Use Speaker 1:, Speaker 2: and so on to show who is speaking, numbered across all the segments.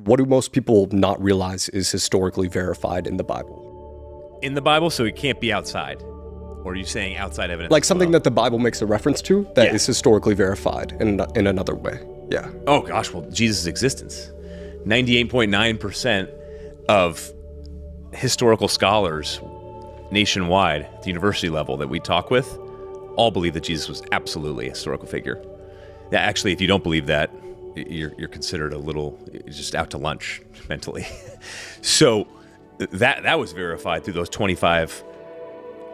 Speaker 1: What do most people not realize is historically verified in the Bible?
Speaker 2: In the Bible, so it can't be outside? Or are you saying outside evidence?
Speaker 1: Like something that the Bible makes a reference to that is
Speaker 2: Yeah.
Speaker 1: historically verified in another way. Yeah.
Speaker 2: Oh gosh, well, Jesus' existence. 98.9% of historical scholars nationwide, at the university level that we talk with, all believe that Jesus was absolutely a historical figure. Yeah, actually, if you don't believe that, you're considered a little just out to lunch mentally. So that was verified through those 25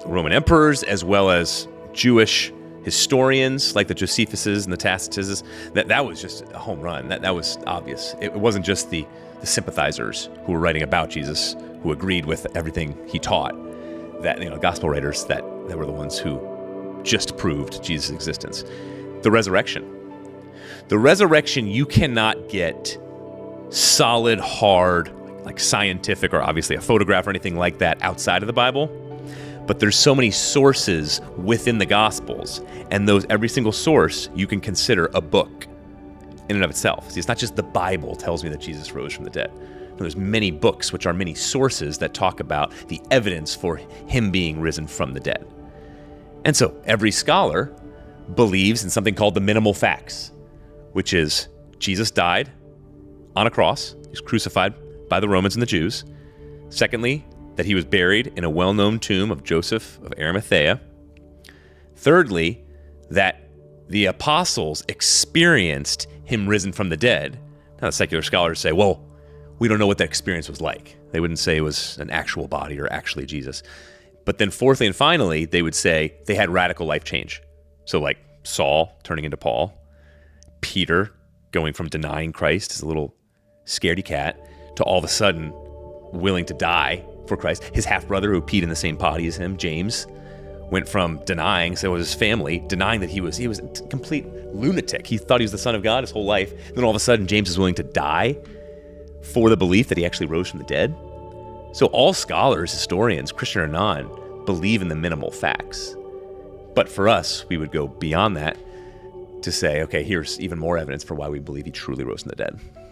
Speaker 2: Roman emperors, as well as Jewish historians like the Josephus and the Tacitus. That was just a home run. That was obvious. It wasn't just the sympathizers who were writing about Jesus who agreed with everything he taught. That, gospel writers that were the ones who just proved Jesus' existence. The resurrection. The resurrection, you cannot get solid, hard, like scientific or obviously a photograph or anything like that outside of the Bible. But there's so many sources within the Gospels, and every single source you can consider a book in and of itself. See, it's not just the Bible tells me that Jesus rose from the dead. No, there's many books, which are many sources that talk about the evidence for him being risen from the dead. And so every scholar believes in something called the minimal facts, which is Jesus died on a cross. He was crucified by the Romans and the Jews. Secondly, that he was buried in a well-known tomb of Joseph of Arimathea. Thirdly, that the apostles experienced him risen from the dead. Now, the secular scholars say, well, we don't know what that experience was like. They wouldn't say it was an actual body or actually Jesus. But then fourthly and finally, they would say they had radical life change. So like Saul turning into Paul, Peter going from denying Christ as a little scaredy cat to all of a sudden willing to die for Christ. His half-brother who peed in the same potty as him, James, went from denying, so was his family, denying that he was a complete lunatic. He thought he was the Son of God his whole life. Then all of a sudden, James is willing to die for the belief that he actually rose from the dead. So all scholars, historians, Christian or non, believe in the minimal facts. But for us, we would go beyond that to say, okay, here's even more evidence for why we believe he truly rose from the dead.